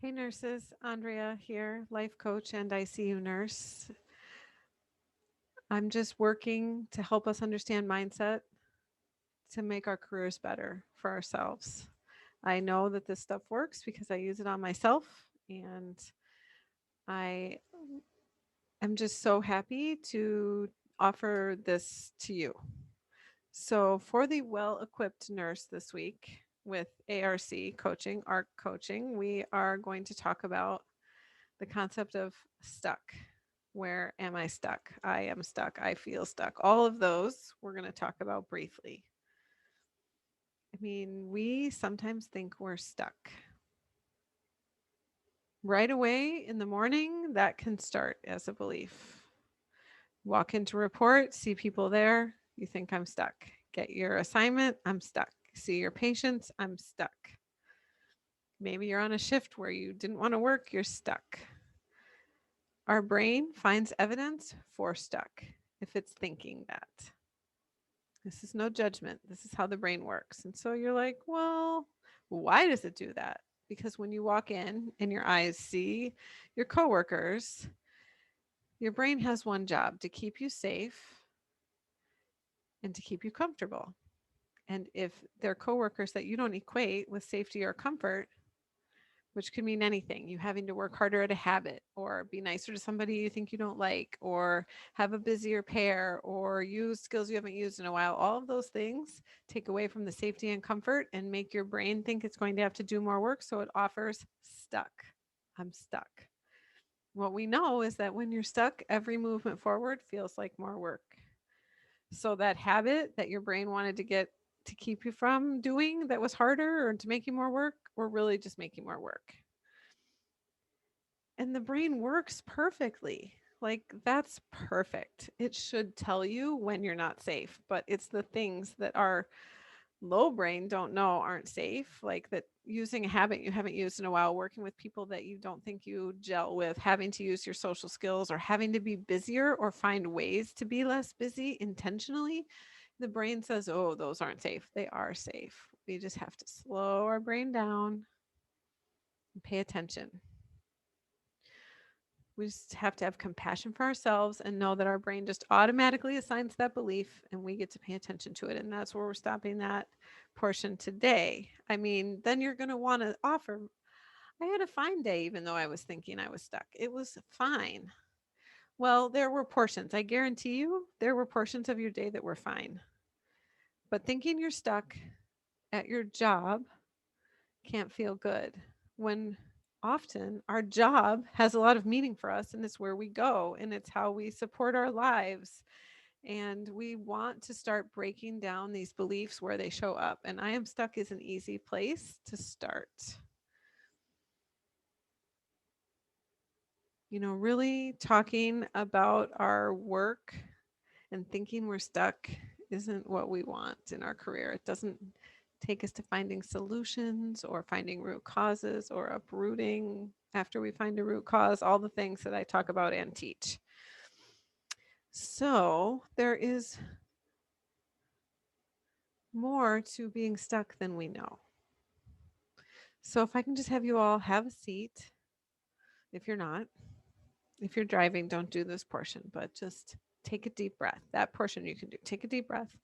Hey nurses, Andrea here, life coach and ICU nurse. I'm just working to help us understand mindset to make our careers better for ourselves. I know that this stuff works because I use it on myself, and I am just so happy to offer this to you. So, for the well equipped nurse this week with ARC coaching, ARC coaching, we are going to talk about the concept of stuck. Where am I stuck? I am stuck. I feel stuck. All of those we're going to talk about briefly. I mean, we sometimes think we're stuck. Right away in the morning, that can start as a belief. Walk into report, see people there, you think I'm stuck. Get your assignment, I'm stuck. See your patients, I'm stuck. Maybe you're on a shift where you didn't want to work, you're stuck. Our brain finds evidence for stuck if it's thinking that. This is no judgment. This is how the brain works. And so you're like, well, why does it do that? Because when you walk in and your eyes see your coworkers, your brain has one job to keep you safe and to keep you comfortable. And if they're coworkers that you don't equate with safety or comfort, which could mean anything, you having to work harder at a habit or be nicer to somebody you think you don't like or have a busier pair or use skills you haven't used in a while, all of those things take away from the safety and comfort and make your brain think it's going to have to do more work, so it offers stuck. I'm stuck. What we know is that when you're stuck, every movement forward feels like more work. So that habit that your brain wanted to get to keep you from doing that was harder or to make you more work, we're really just making more work. And the brain works perfectly. Like, that's perfect. It should tell you when you're not safe, but it's the things that our low brain don't know aren't safe, like that using a habit you haven't used in a while, working with people that you don't think you gel with, having to use your social skills, or having to be busier or find ways to be less busy intentionally. The brain says, oh, those aren't safe. They are safe. We just have to slow our brain down and pay attention. We just have to have compassion for ourselves and know that our brain just automatically assigns that belief and we get to pay attention to it. And that's where we're stopping that portion today. I mean, then you're going to want to offer. I had a fine day, even though I was thinking I was stuck. It was fine. Well, there were portions. I guarantee you, there were portions of your day that were fine. But thinking you're stuck at your job can't feel good when often our job has a lot of meaning for us and it's where we go and it's how we support our lives. And we want to start breaking down these beliefs where they show up. And I am stuck is an easy place to start. You know, really talking about our work and thinking we're stuck isn't what we want in our career. It doesn't take us to finding solutions or finding root causes or uprooting after we find a root cause, all the things that I talk about and teach. So there is more to being stuck than we know. So if I can just have you all have a seat, if you're not, if you're driving, don't do this portion, but just take a deep breath. That portion you can do. Take a deep breath.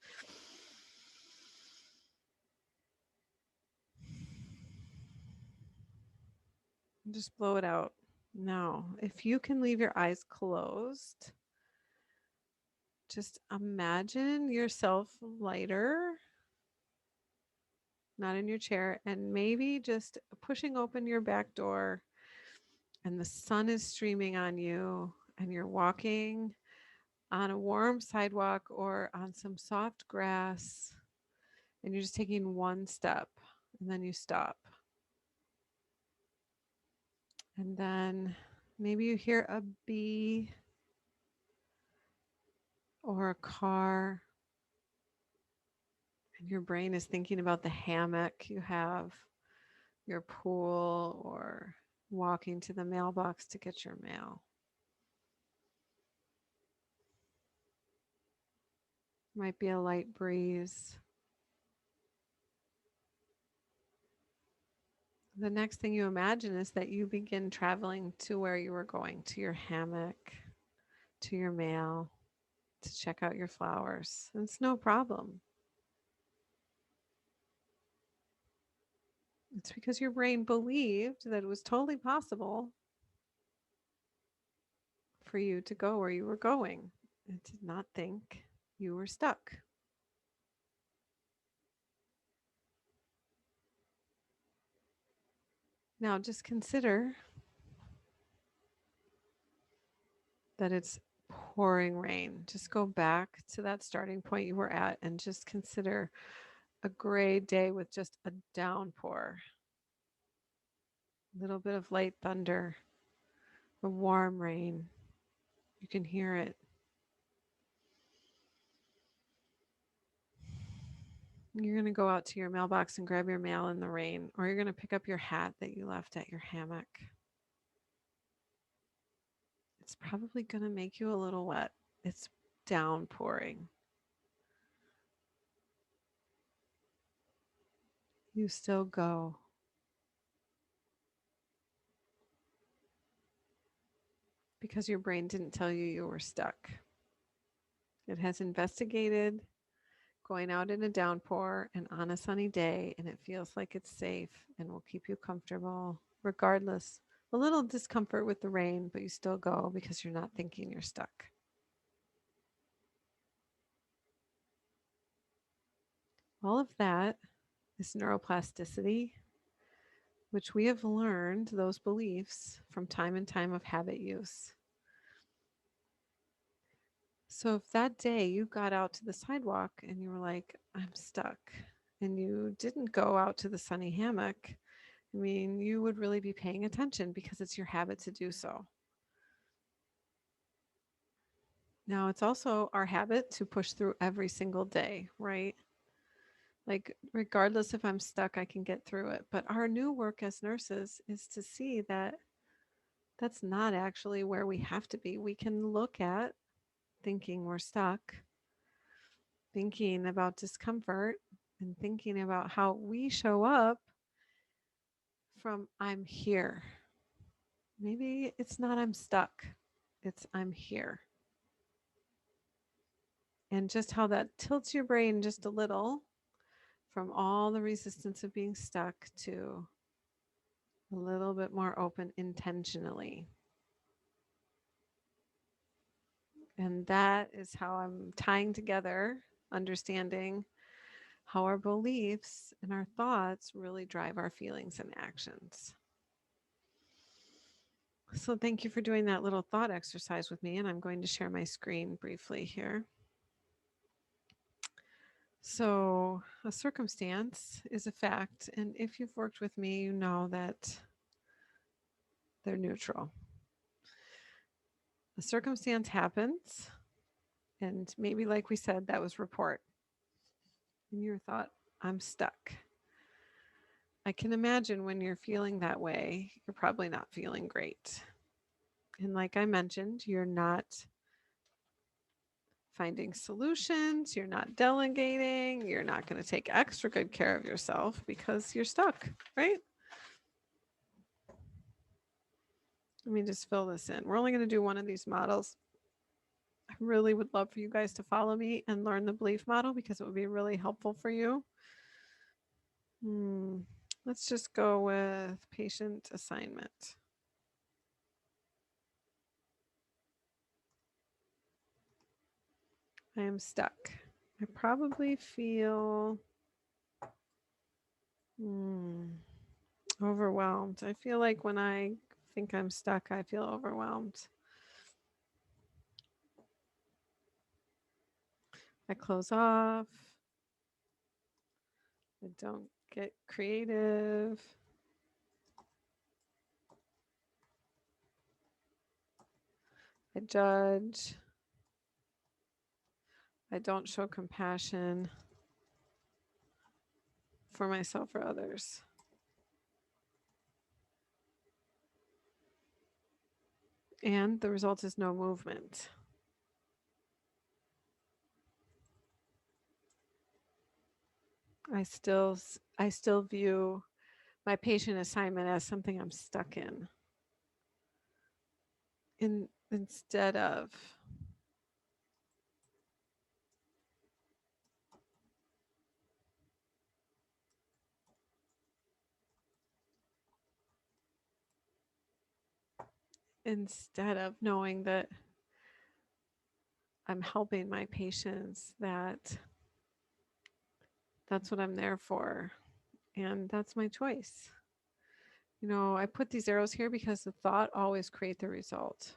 Just blow it out. Now, if you can leave your eyes closed, just imagine yourself lighter, not in your chair, and maybe just pushing open your back door, and the sun is streaming on you, and you're walking on a warm sidewalk or on some soft grass, and you're just taking one step, and then you stop. And then maybe you hear a bee or a car, and your brain is thinking about the hammock you have, your pool, or walking to the mailbox to get your mail. Might be a light breeze. The next thing you imagine is that you begin traveling to where you were going, to your hammock, to your mail, to check out your flowers. And it's no problem. It's because your brain believed that it was totally possible for you to go where you were going. It did not think you were stuck. Now just consider that it's pouring rain. Just go back to that starting point you were at and just consider a gray day with just a downpour, a little bit of light thunder, a warm rain. You can hear it. You're going to go out to your mailbox and grab your mail in the rain, or you're going to pick up your hat that you left at your hammock. It's probably going to make you a little wet. It's downpouring. You still go. Because your brain didn't tell you you were stuck. It has investigated going out in a downpour and on a sunny day, and it feels like it's safe and will keep you comfortable regardless. A little discomfort with the rain, but you still go because you're not thinking you're stuck. All of that is neuroplasticity, which we have learned those beliefs from time and time of habit use. So if that day you got out to the sidewalk and you were like, I'm stuck, and you didn't go out to the sunny hammock, I mean, you would really be paying attention because it's your habit to do so. Now, it's also our habit to push through every single day, right? Like, regardless if I'm stuck, I can get through it. But our new work as nurses is to see that that's not actually where we have to be. We can look at thinking we're stuck, thinking about discomfort, and thinking about how we show up from I'm here. Maybe it's not I'm stuck, it's I'm here. And just how that tilts your brain just a little from all the resistance of being stuck to a little bit more open intentionally. And that is how I'm tying together understanding how our beliefs and our thoughts really drive our feelings and actions. So thank you for doing that little thought exercise with me, and I'm going to share my screen briefly here. So a circumstance is a fact, and if you've worked with me, you know that they're neutral. A circumstance happens, and maybe like we said, that was report. And you thought, I'm stuck. I can imagine when you're feeling that way, you're probably not feeling great. And like I mentioned, you're not finding solutions, you're not delegating, you're not going to take extra good care of yourself because you're stuck, right? Let me just fill this in. We're only going to do one of these models. I really would love for you guys to follow me and learn the belief model because it would be really helpful for you. Let's just go with patient assignment. I am stuck. I probably feel overwhelmed. I feel like when I think I'm stuck, I feel overwhelmed. I close off. I don't get creative. I judge. I don't show compassion for myself or others. And the result is no movement. I still view my patient assignment as something I'm stuck in instead of knowing that I'm helping my patients, that's what I'm there for. And that's my choice. I put these arrows here because the thought always creates the result.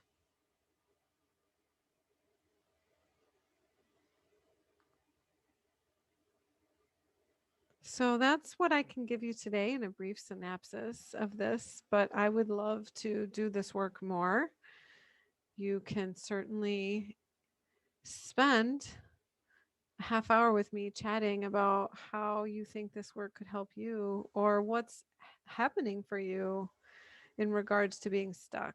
So that's what I can give you today in a brief synopsis of this, but I would love to do this work more. You can certainly spend a half hour with me chatting about how you think this work could help you or what's happening for you in regards to being stuck.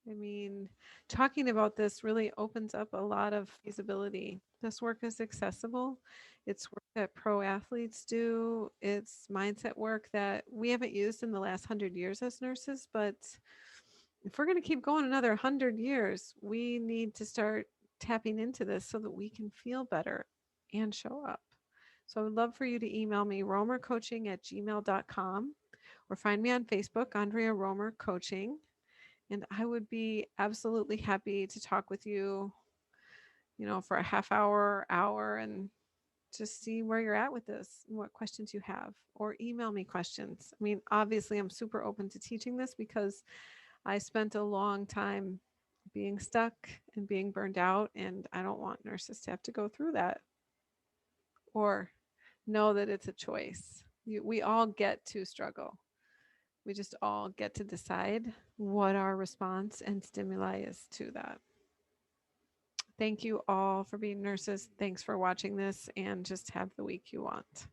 I mean, talking about this really opens up a lot of feasibility. This work is accessible. It's work that pro athletes do. It's mindset work that we haven't used in the last 100 years as nurses. But if we're going to keep going another 100 years, we need to start tapping into this so that we can feel better and show up. So I would love for you to email me, romercoaching@gmail.com, or find me on Facebook, Andrea Romer Coaching. And I would be absolutely happy to talk with you, for a half hour, and just see where you're at with this and what questions you have, or email me questions. I mean, obviously, I'm super open to teaching this because I spent a long time being stuck and being burned out, and I don't want nurses to have to go through that or know that it's a choice. We all get to struggle. We just all get to decide what our response and stimuli is to that. Thank you all for being nurses. Thanks for watching this, and just have the week you want.